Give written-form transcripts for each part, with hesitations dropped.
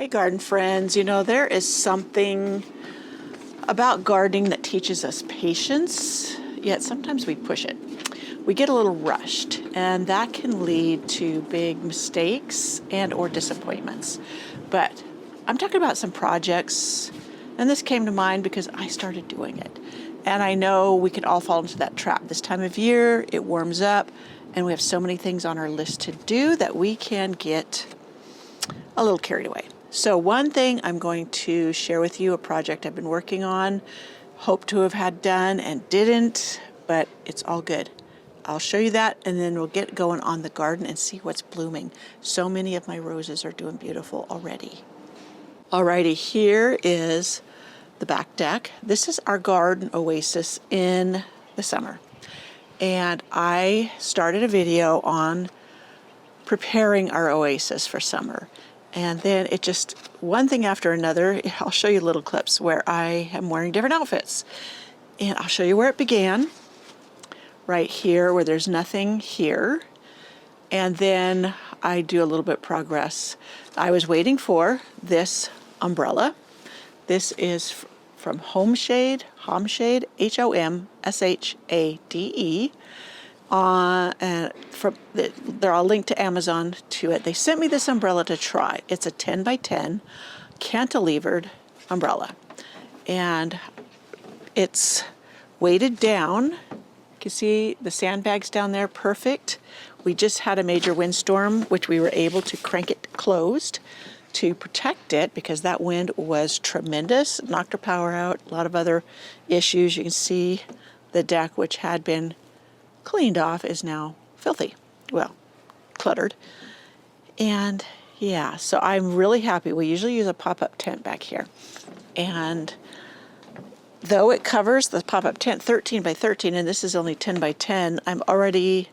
Hey garden friends, there is something about gardening that teaches us patience, yet sometimes we push it. We get a little rushed, and that can lead to big mistakes and or disappointments. But I'm talking about some projects, and this came to mind because I started doing it. And I know we can all fall into that trap. This time of year, it warms up, and we have so many things on our list to do that we can get a little carried away. So one thing I'm going to share with you, a project I've been working on, hope to have had done and didn't, but it's all good. I'll show you that, and then we'll get going on the garden and see what's blooming. So many of my roses are doing beautiful already. Alrighty, here is the back deck. This is our garden oasis in the summer. And I started a video on preparing our oasis for summer. And then it just, one thing after another, I'll show you little clips where I am wearing different outfits. And I'll show you where it began, right here where there's nothing here. And then I do a little bit of progress. I was waiting for this umbrella. This is from Homeshade, Homshade, Homshade. They're all linked to Amazon to it. They sent me this umbrella to try. It's a 10 by 10 cantilevered umbrella. And it's weighted down. You can see the sandbags down there, perfect. We just had a major windstorm, which we were able to crank it closed to protect it because that wind was tremendous. Knocked our power out, a lot of other issues. You can see the deck, which had been cleaned off, is now filthy. Well, cluttered. And yeah, so I'm really happy. We usually use a pop-up tent back here. And though it covers the pop-up tent 13 by 13, and this is only 10 by 10, I'm already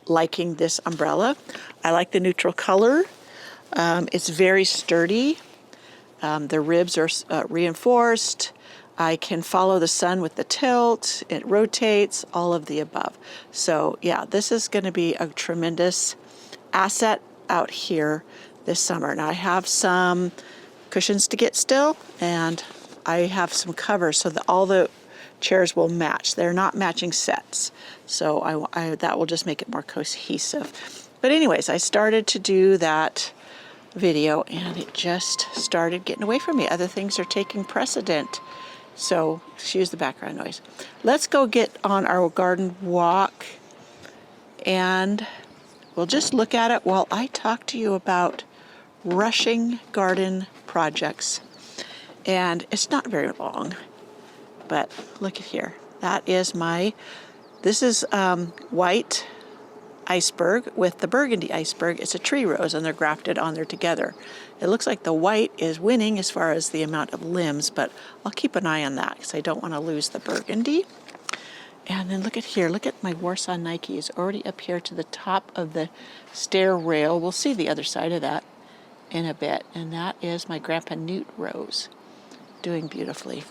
liking this umbrella. I like the neutral color. It's very sturdy. The ribs are reinforced. I can follow the sun with the tilt. It rotates, all of the above. So yeah, this is going to be a tremendous asset out here this summer. Now I have some cushions to get still, and I have some covers so that all the chairs will match. They're not matching sets, so that will just make it more cohesive. But anyways, I started to do that video, and it just started getting away from me. Other things are taking precedent. So excuse the background noise. Let's go get on our garden walk, and we'll just look at it while I talk to you about rushing garden projects. And it's not very long, but look at here. That is this is white iceberg with the burgundy iceberg. It's a tree rose, and they're grafted on there together. It looks like the white is winning as far as the amount of limbs, but I'll keep an eye on that because I don't want to lose the burgundy. And then look at here. Look at my Warsaw Nike is already up here to the top of the stair rail. We'll see the other side of that in a bit. And that is my Grandpa Newt rose, doing beautifully.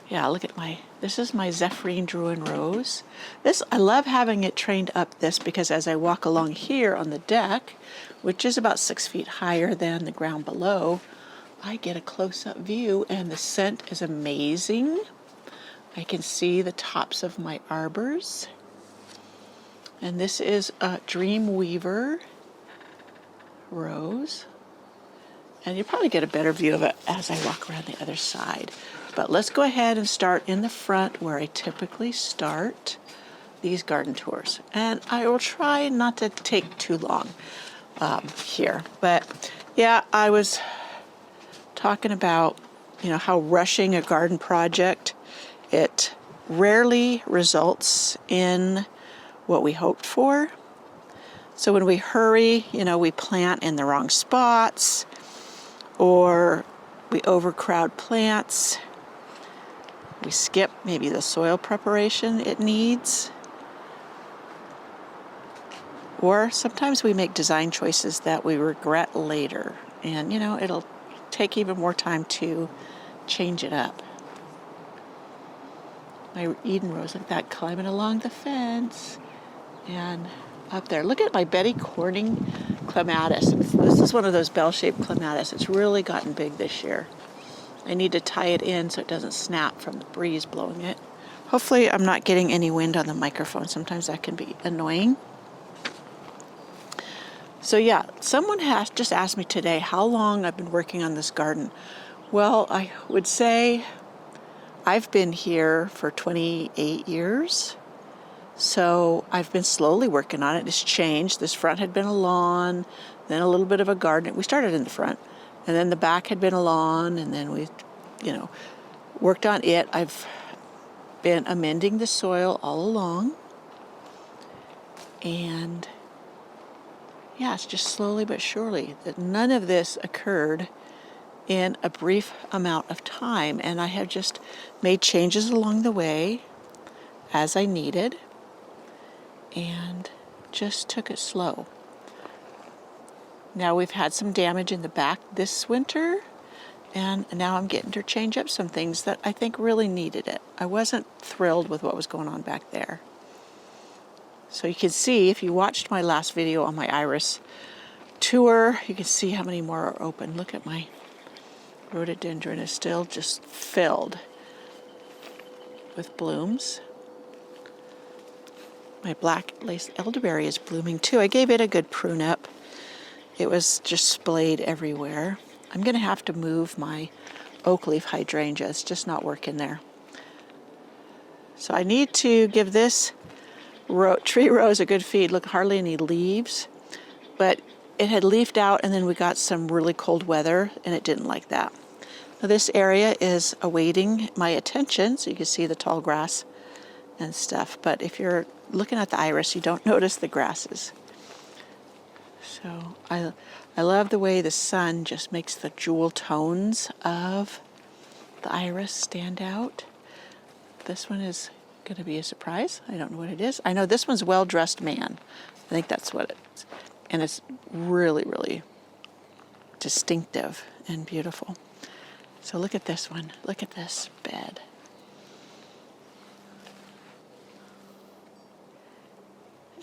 Yeah, look at this is my Zephyrin Druin rose. I love having it trained up this because as I walk along here on the deck, which is about 6 feet higher than the ground below, I get a close-up view, and the scent is amazing. I can see the tops of my arbors. And this is a Dreamweaver rose. And you'll probably get a better view of it as I walk around the other side. But let's go ahead and start in the front where I typically start these garden tours. And I will try not to take too long here. But yeah, I was talking about, how rushing a garden project, it rarely results in what we hoped for. So when we hurry, we plant in the wrong spots, or we overcrowd plants. We skip maybe the soil preparation it needs. Or sometimes we make design choices that we regret later. And, it'll take even more time to change it up. My Eden rose, like that, climbing along the fence. And up there, look at my Betty Corning clematis. This is one of those bell-shaped clematis. It's really gotten big this year. I need to tie it in so it doesn't snap from the breeze blowing it. Hopefully I'm not getting any wind on the microphone. Sometimes that can be annoying. So yeah, someone has just asked me today how long I've been working on this garden. Well, I would say I've been here for 28 years. So I've been slowly working on it. It's changed. This front had been a lawn, then a little bit of a garden. We started in the front, and then the back had been a lawn, and then we, worked on it. I've been amending the soil all along. And yeah, it's just slowly but surely that none of this occurred in a brief amount of time. And I have just made changes along the way as I needed and just took it slow. Now we've had some damage in the back this winter, and now I'm getting to change up some things that I think really needed it. I wasn't thrilled with what was going on back there. So you can see, if you watched my last video on my iris tour, you can see how many more are open. Look at my rhododendron is still just filled with blooms. My black lace elderberry is blooming too. I gave it a good prune up. It was just splayed everywhere. I'm going to have to move my oak leaf hydrangea. It's just not working there. So I need to give this tree rose a good feed. Look, hardly any leaves, but it had leafed out, and then we got some really cold weather, and it didn't like that. Now this area is awaiting my attention, so you can see the tall grass and stuff. But if you're looking at the iris, you don't notice the grasses. So I love the way the sun just makes the jewel tones of the iris stand out. This one is going to be a surprise. I don't know what it is. I know this one's Well-Dressed Man. I think that's what it is. And it's really, really distinctive and beautiful. So look at this one. Look at this bed.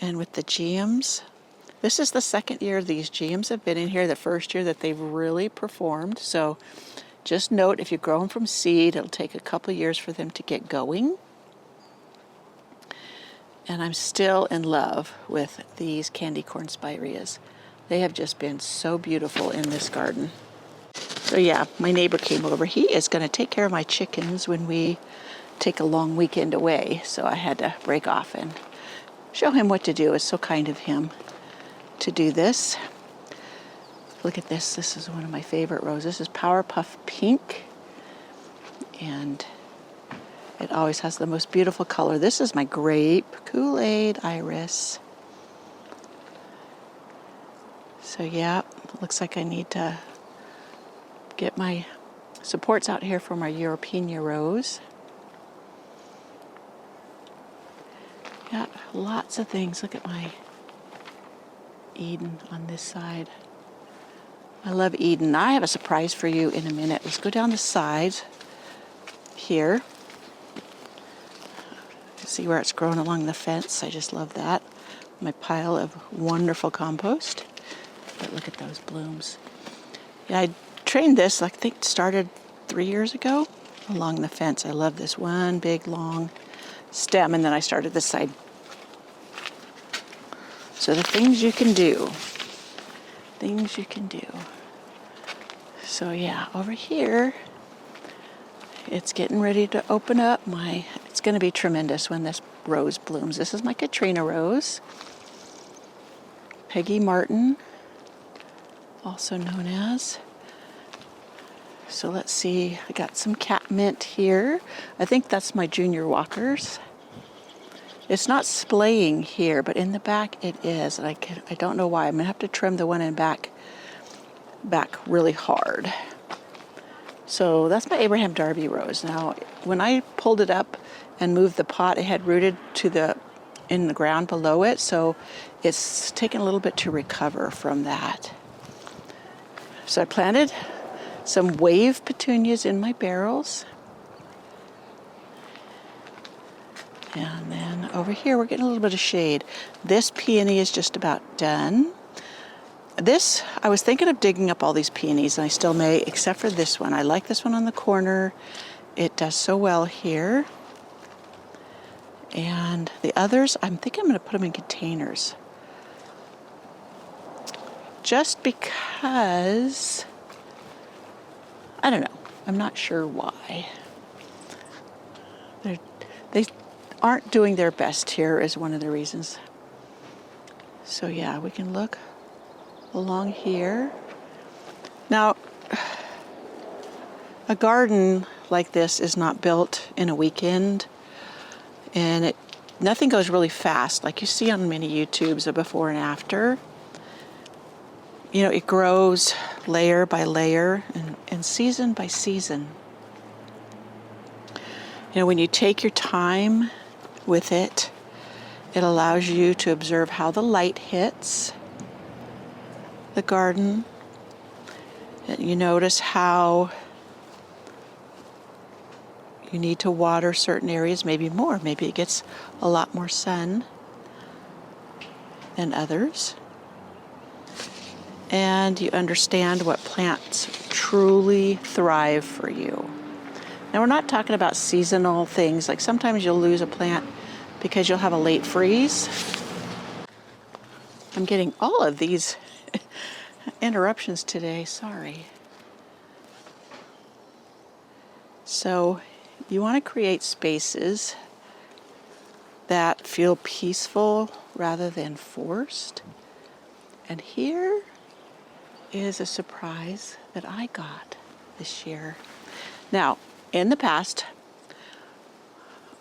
And with the geums, this is the second year these geums have been in here, the first year that they've really performed. So just note, if you grow them from seed, it'll take a couple of years for them to get going. And I'm still in love with these candy corn spireas. They have just been so beautiful in this garden. So yeah, my neighbor came over. He is going to take care of my chickens when we take a long weekend away. So I had to break off and show him what to do. It's so kind of him to do this. Look at this. This is one of my favorite roses. This is Powerpuff Pink. And it always has the most beautiful color. This is my grape Kool-Aid iris. So yeah, it looks like I need to get my supports out here for my European rose. Yeah, lots of things. Look at my Eden on this side. I love Eden. I have a surprise for you in a minute. Let's go down the sides here. See where it's grown along the fence. I just love that. My pile of wonderful compost. But look at those blooms. Yeah, I trained this, I think it started 3 years ago, along the fence. I love this one big long stem, and then I started this side. So the things you can do. Things you can do. So yeah, over here, it's getting ready to open up. It's going to be tremendous when this rose blooms. This is my Katrina rose. Peggy Martin, also known as. So let's see, I got some catmint here. I think that's my junior walkers. It's not splaying here, but in the back it is. And I don't know why. I'm going to have to trim the one in back really hard. So that's my Abraham Darby rose. Now, when I pulled it up and moved the pot, it had rooted in the ground below it, so it's taken a little bit to recover from that. So I planted some wave petunias in my barrels. And then over here, we're getting a little bit of shade. This peony is just about done. This, I was thinking of digging up all these peonies, and I still may, except for this one. I like this one on the corner. It does so well here. And the others, I'm thinking I'm going to put them in containers. Just because, I don't know. I'm not sure why. They aren't doing their best here is one of the reasons. So yeah, we can look along here. Now, a garden like this is not built in a weekend, and nothing goes really fast like you see on many YouTubes, a before and after. You know, it grows layer by layer and season by season. You know, when you take your time with it, it allows you to observe how the light hits the garden. And you notice how you need to water certain areas, maybe more. Maybe it gets a lot more sun than others. And you understand what plants truly thrive for you. Now, we're not talking about seasonal things, like sometimes you'll lose a plant because you'll have a late freeze. I'm getting all of these interruptions today, sorry. So you want to create spaces that feel peaceful rather than forced. And here is a surprise that I got this year. Now, in the past,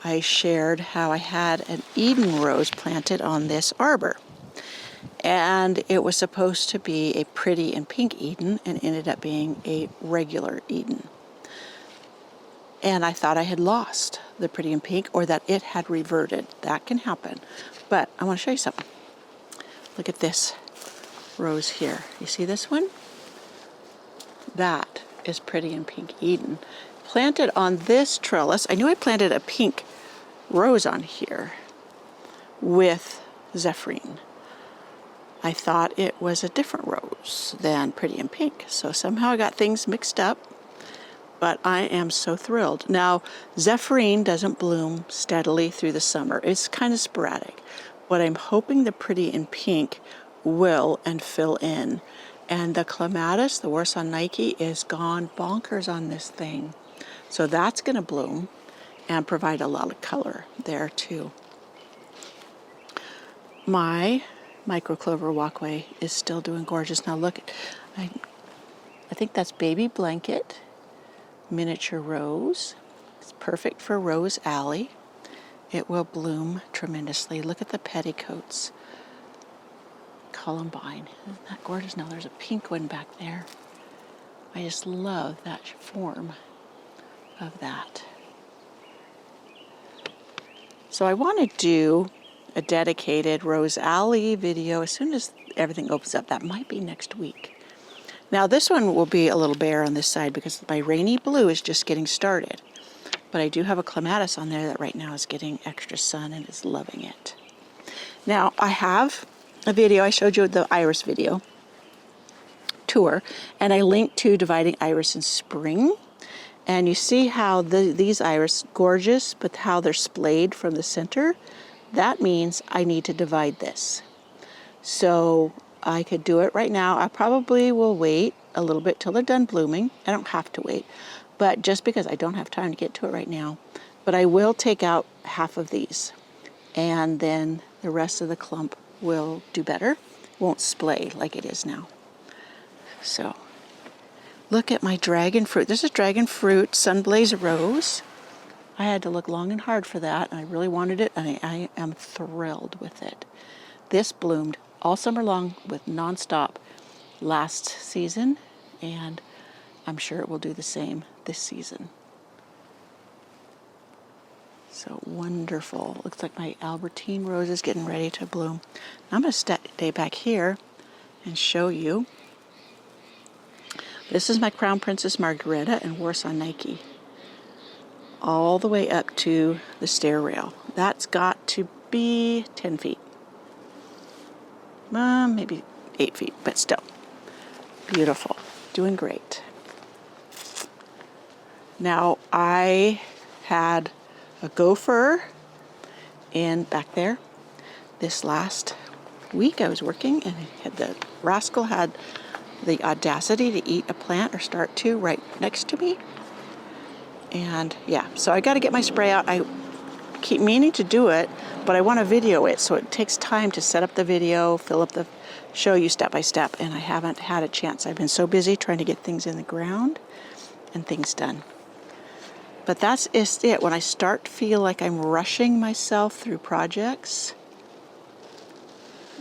I shared how I had an Eden rose planted on this arbor. And it was supposed to be a pretty and pink Eden and ended up being a regular Eden. And I thought I had lost the pretty and pink, or that it had reverted. That can happen. But I want to show you something. Look at this rose here. You see this one? That is pretty and pink Eden. Planted on this trellis. I knew I planted a pink rose on here with zephyrine. I thought it was a different rose than pretty and pink. So somehow I got things mixed up, but I am so thrilled. Now, zephyrine doesn't bloom steadily through the summer. It's kind of sporadic. But I'm hoping the pretty and pink will and fill in. And the clematis, the Warsaw Nike, is gone bonkers on this thing. So that's going to bloom and provide a lot of color there too. My microclover walkway is still doing gorgeous. Now look, I think that's baby blanket, miniature rose. It's perfect for Rose Alley. It will bloom tremendously. Look at the petticoats. Columbine. Isn't that gorgeous? Now there's a pink one back there. I just love that form of that. So I want to do a dedicated Rose Alley video as soon as everything opens up. That might be next week. Now this one will be a little bare on this side because my rainy blue is just getting started. But I do have a clematis on there that right now is getting extra sun and is loving it. Now I have a video, I showed you the iris video tour, and I linked to Dividing Iris in Spring. And you see how these iris, gorgeous, but how they're splayed from the center. That means I need to divide this. So I could do it right now. I probably will wait a little bit till they're done blooming. I don't have to wait, but just because I don't have time to get to it right now. But I will take out half of these, and then the rest of the clump will do better. Won't splay like it is now. So look at my dragon fruit. This is dragon fruit Sunblaze Rose. I had to look long and hard for that, and I really wanted it, and I am thrilled with it. This bloomed all summer long with nonstop last season, and I'm sure it will do the same this season. So wonderful. Looks like my Albertine rose is getting ready to bloom. I'm going to stay back here and show you. This is my Crown Princess Margareta and Warsaw Nike. All the way up to the stair rail. That's got to be 10 feet. Maybe 8 feet, but still beautiful, doing great. Now I had a gopher in back there. This last week I was working, and the rascal had the audacity to eat a plant, or start to, right next to me. And yeah, so I got to get my spray out. I keep meaning to do it, but I want to video it, so it takes time to set up the video, show you step by step, and I haven't had a chance. I've been so busy trying to get things in the ground and things done. But that's it. When I start to feel like I'm rushing myself through projects,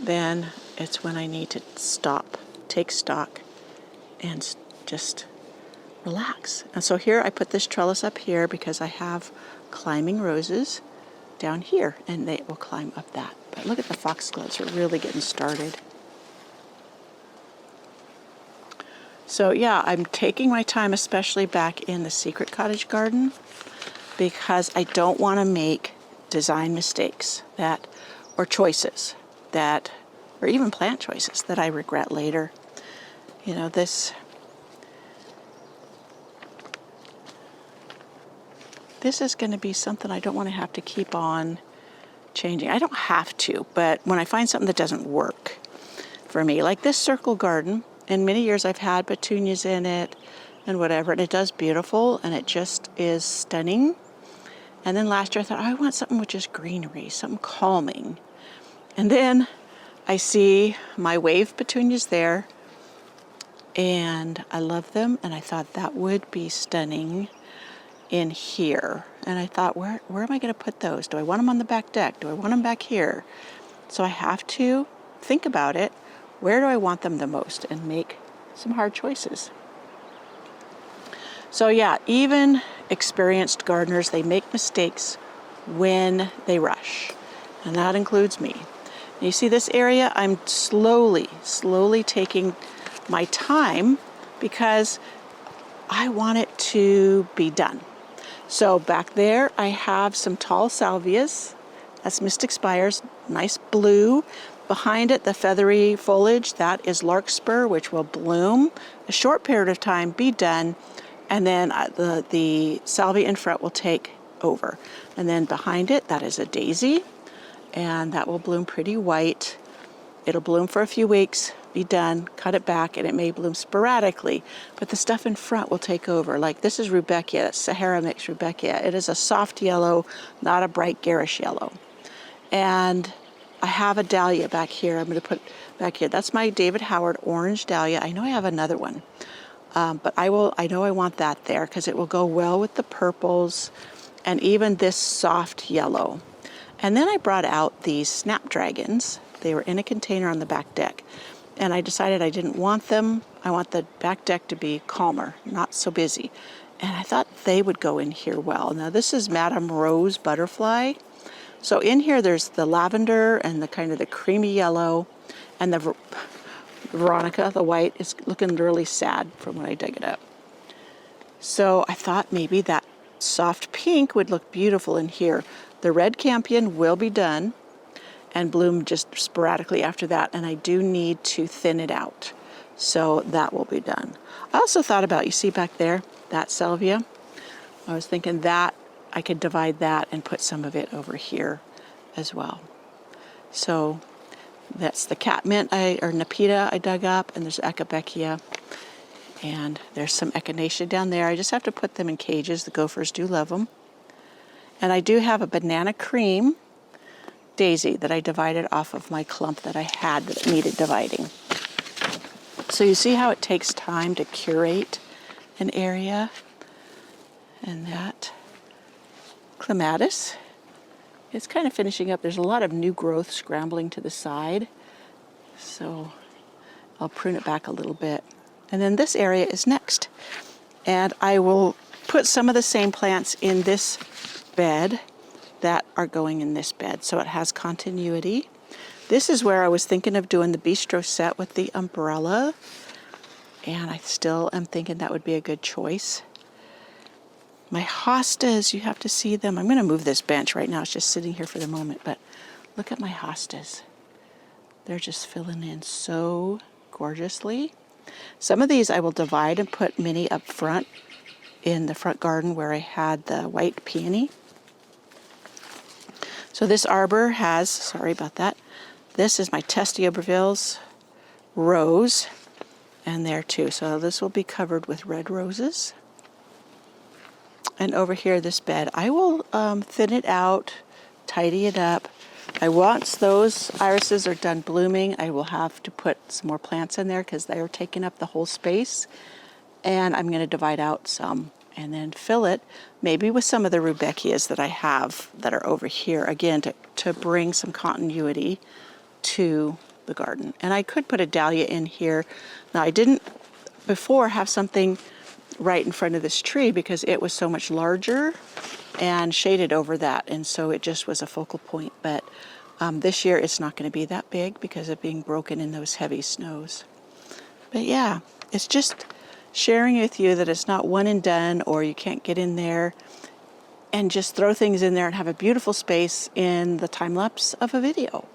then it's when I need to stop, take stock, and just relax. And so here I put this trellis up here because I have climbing roses down here, and they will climb up that. But look at the foxgloves, are really getting started. So yeah, I'm taking my time, especially back in the secret cottage garden, because I don't want to make design mistakes or choices or even plant choices that I regret later. You know, this is going to be something I don't want to have to keep on changing. I don't have to, but when I find something that doesn't work for me, like this circle garden, in many years I've had petunias in it and whatever, and it does beautiful, and it just is stunning. And then last year I thought, I want something with just greenery, something calming. And then I see my wave petunias there, and I love them, and I thought that would be stunning in here. And I thought, where am I going to put those? Do I want them on the back deck? Do I want them back here? So I have to think about it. Where do I want them the most? And make some hard choices. So yeah, even experienced gardeners, they make mistakes when they rush. And that includes me. And you see this area, I'm slowly taking my time because I want it to be done. So back there, I have some tall salvias. That's Mystic Spires, nice blue. Behind it, the feathery foliage, that is larkspur, which will bloom a short period of time, be done, and then the salvia in front will take over. And then behind it, that is a daisy, and that will bloom pretty white. It'll bloom for a few weeks, be done, cut it back, and it may bloom sporadically, but the stuff in front will take over. Like this is Rudbeckia, Sahara mix Rudbeckia. It is a soft yellow, not a bright garish yellow. And I have a dahlia back here. I'm going to put back here. That's my David Howard orange dahlia. I know I have another one, but I know I want that there because it will go well with the purples and even this soft yellow. And then I brought out these snapdragons. They were in a container on the back deck, and I decided I didn't want them. I want the back deck to be calmer, not so busy. And I thought they would go in here well. Now this is Madame Rose butterfly. So in here there's the lavender and the kind of the creamy yellow, and the Veronica, the white, is looking really sad from when I dug it up. So I thought maybe that soft pink would look beautiful in here. The red campion will be done and bloom just sporadically after that, and I do need to thin it out. So that will be done. I also thought about, you see back there, that salvia? I was thinking that I could divide that and put some of it over here as well. So that's the catmint or Nepeta I dug up, and there's Echinacea, and there's some Echinacea down there. I just have to put them in cages. The gophers do love them. And I do have a banana cream daisy that I divided off of my clump that I had that needed dividing. So you see how it takes time to curate an area, and that clematis, it's kind of finishing up. There's a lot of new growth scrambling to the side, so I'll prune it back a little bit. And then this area is next, and I will put some of the same plants in this bed that are going in this bed, so it has continuity. This is where I was thinking of doing the bistro set with the umbrella, and I still am thinking that would be a good choice. My hostas, you have to see them. I'm going to move this bench right now. It's just sitting here for the moment, but look at my hostas. They're just filling in so gorgeously. Some of these I will divide and put mini up front in the front garden where I had the white peony. So this arbor has, sorry about that, this is my Testioberville's rose, and there too. So this will be covered with red roses. And over here, this bed, I will thin it out, tidy it up. Once those irises are done blooming, I will have to put some more plants in there because they are taking up the whole space. And I'm going to divide out some and then fill it maybe with some of the rudbeckias that I have that are over here, again, to bring some continuity to the garden. And I could put a dahlia in here. Now, I didn't before have something right in front of this tree because it was so much larger and shaded over that, and so it just was a focal point. But this year it's not going to be that big because of being broken in those heavy snows. But yeah, it's just sharing with you that it's not one and done, or you can't get in there and just throw things in there and have a beautiful space in the time lapse of a video,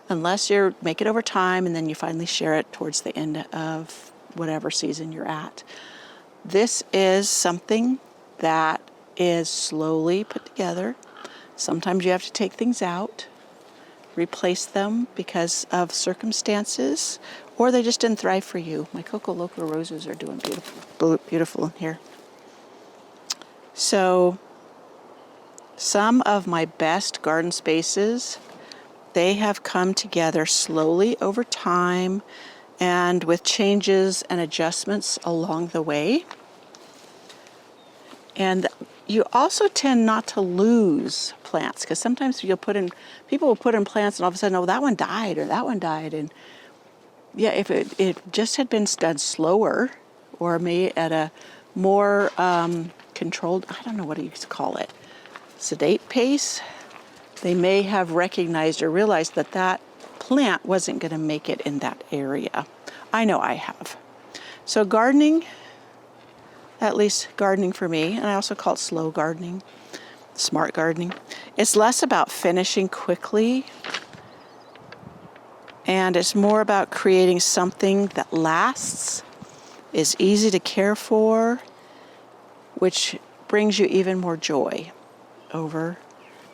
unless you make it over time and then you finally share it towards the end of whatever season you're at. This is something that is slowly put together. Sometimes you have to take things out, replace them because of circumstances, or they just didn't thrive for you. My Coco Loco roses are doing beautiful in here. So some of my best garden spaces, they have come together slowly over time and with changes and adjustments along the way. And you also tend not to lose plants, because sometimes people will put in plants and all of a sudden, oh, that one died or that one died. And yeah, if it just had been done slower, or maybe at a more controlled, I don't know what you call it, sedate pace, they may have recognized or realized that that plant wasn't going to make it in that area. I know I have. So gardening, at least gardening for me, and I also call it slow gardening, smart gardening, it's less about finishing quickly, and it's more about creating something that lasts, is easy to care for, which brings you even more joy over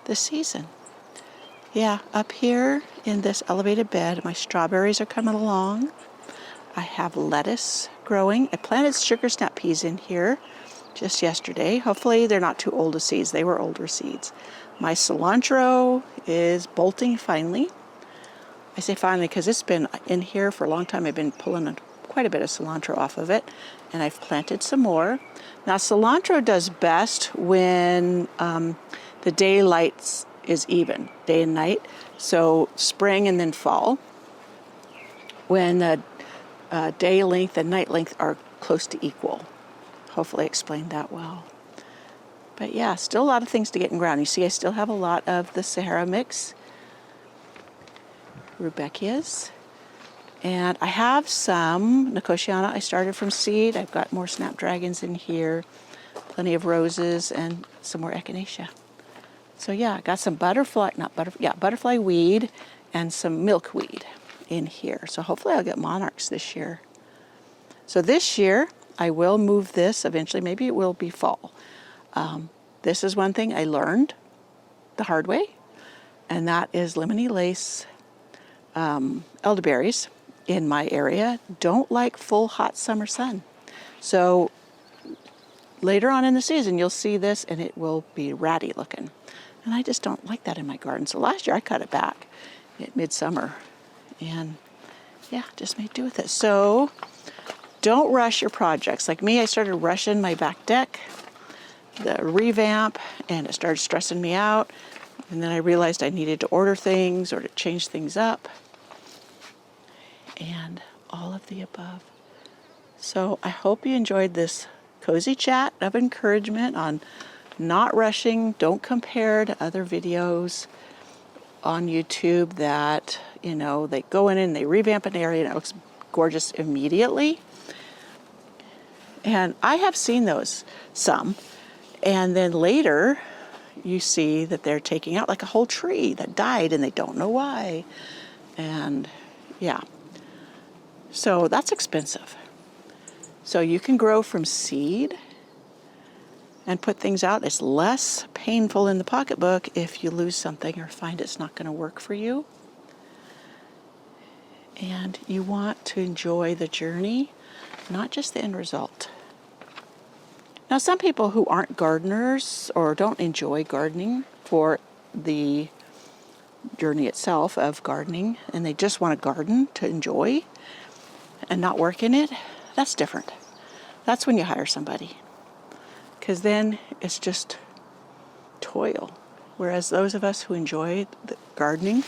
the season. Yeah, up here in this elevated bed, my strawberries are coming along. I have lettuce growing. I planted sugar snap peas in here just yesterday. Hopefully they're not too old of seeds. They were older seeds. My cilantro is bolting finally. I say finally because it's been in here for a long time. I've been pulling quite a bit of cilantro off of it, and I've planted some more. Now cilantro does best when the daylight is even, day and night. So spring and then fall, when the day length and night length are close to equal. Hopefully I explained that well. But yeah, still a lot of things to get in ground. You see, I still have a lot of the Sahara mix, rudbeckias, and I have some Nicotiana I started from seed. I've got more snapdragons in here, plenty of roses, and some more echinacea. So yeah, I got some butterfly weed and some milkweed in here. So hopefully I'll get monarchs this year. So this year I will move this eventually. Maybe it will be fall. This is one thing I learned the hard way, and that is lemony lace elderberries in my area don't like full hot summer sun. So later on in the season you'll see this and it will be ratty looking. And I just don't like that in my garden. So last year I cut it back at midsummer. And yeah, just made do with it. So don't rush your projects. Like me, I started rushing my back deck, the revamp, and it started stressing me out. And then I realized I needed to order things or to change things up. And all of the above. So I hope you enjoyed this cozy chat of encouragement on not rushing. Don't compare to other videos on YouTube that, they go in and they revamp an area and it looks gorgeous immediately. And I have seen those, some. And then later you see that they're taking out like a whole tree that died and they don't know why. And Yeah. So that's expensive. So you can grow from seed and put things out. It's less painful in the pocketbook if you lose something or find it's not going to work for you. And you want to enjoy the journey, not just the end result. Now, some people who aren't gardeners or don't enjoy gardening for the journey itself of gardening, and they just want a garden to enjoy and not work in it, that's different. That's when you hire somebody, because then it's just toil. Whereas those of us who enjoy the gardening,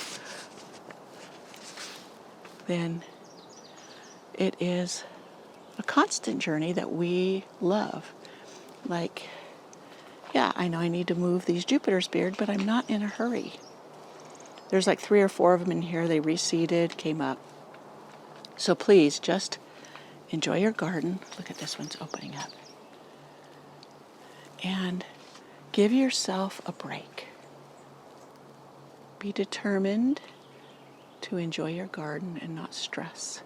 then it is a constant journey that we love. Like, yeah, I know I need to move these Jupiter's beard, but I'm not in a hurry. There's like 3 or 4 of them in here. They reseeded, came up. So please just enjoy your garden. Look at this one's opening up. And give yourself a break. Be determined to enjoy your garden and not stress.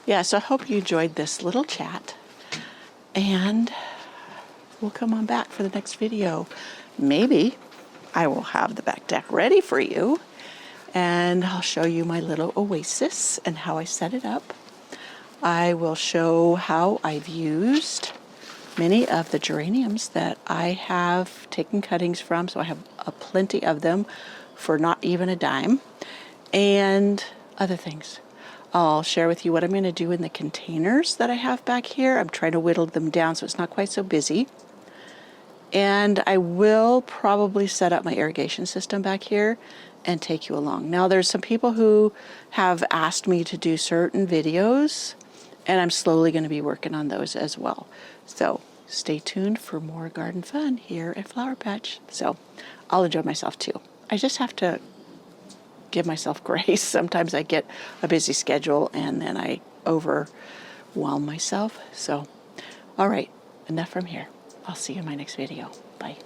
Yeah, so I hope you enjoyed this little chat, and we'll come on back for the next video. Maybe I will have the back deck ready for you, and I'll show you my little oasis and how I set it up. I will show how I've used many of the geraniums that I have taken cuttings from, so I have a plenty of them for not even a dime, and other things. I'll share with you what I'm going to do in the containers that I have back here. I'm trying to whittle them down so it's not quite so busy. And I will probably set up my irrigation system back here and take you along. Now, there's some people who have asked me to do certain videos, and I'm slowly going to be working on those as well. So stay tuned for more garden fun here at Flower Patch. So I'll enjoy myself too. I just have to give myself grace. Sometimes I get a busy schedule and then I overwhelm myself. So, all right, enough from here. I'll see you in my next video. Bye.